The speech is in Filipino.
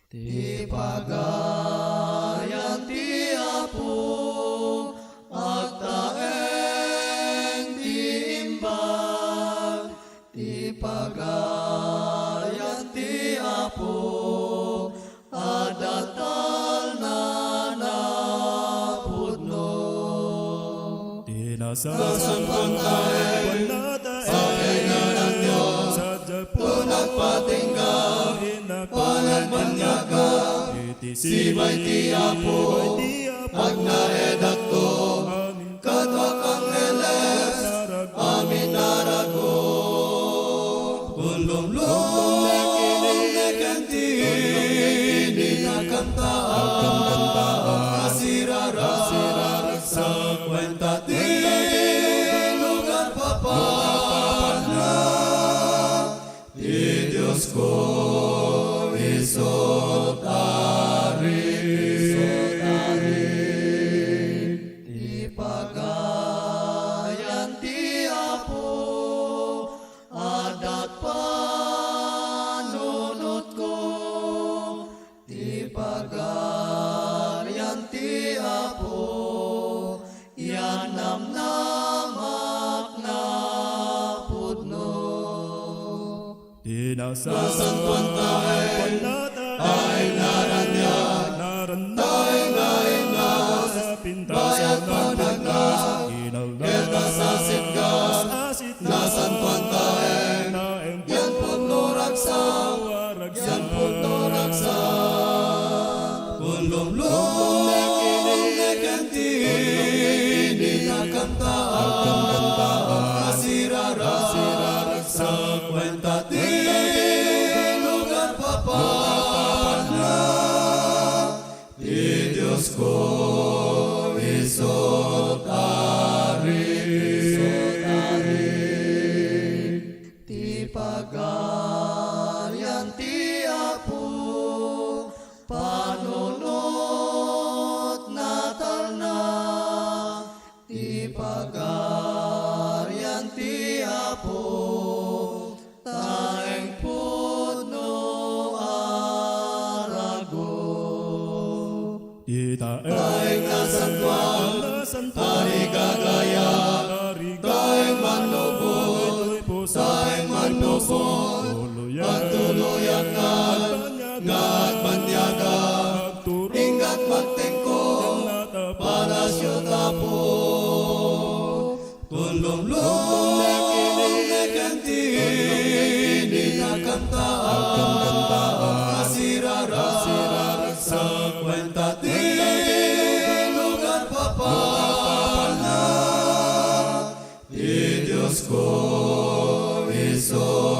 Ti pagayan ti Apo, agtaeng ti imbag. Ti pagayan ti Apo, adatal na napudno. Tinasasan pantay, Sakay na ng Diyos, tunagpatingga, panagbanyaga, sibay ti Apo, agnaedak to, kadwak ang eles, amin narago. Ulum-lum, nekenti, ninakanta, asirara, sa kwenta ti lugar papana. Ti Diyos ko, isot ari. Ti pagayan ti Apo, adat panunot ko. Ti pagayan ti Apo, yanam-namak na pudno. Tinasasan pantay, Ay naranyag, tayo ngayon na, bayat panagnas, kita sa sitgas, nasan pantaeng, yan puno ragsak, yan puno ragsak. Ulum-lum, nekenti, ninakanta, asirara, sa kwenta ti lugar papana. Ti Diyos ko, isot ari. Ti pagayan ti Apo, panunot natal na. Ti pagayan ti Apo, taeng pudno arago. Taeng nasantuan, tari gagaya, taeng manubod, taeng manubod, pagtuluyan nagbanyaga, ingat magtengko, para siya tapo. Tulong-lung, nekenti, ninakanta, asirara, sa kwenta ti lugar papana. Ti Diyos ko, isot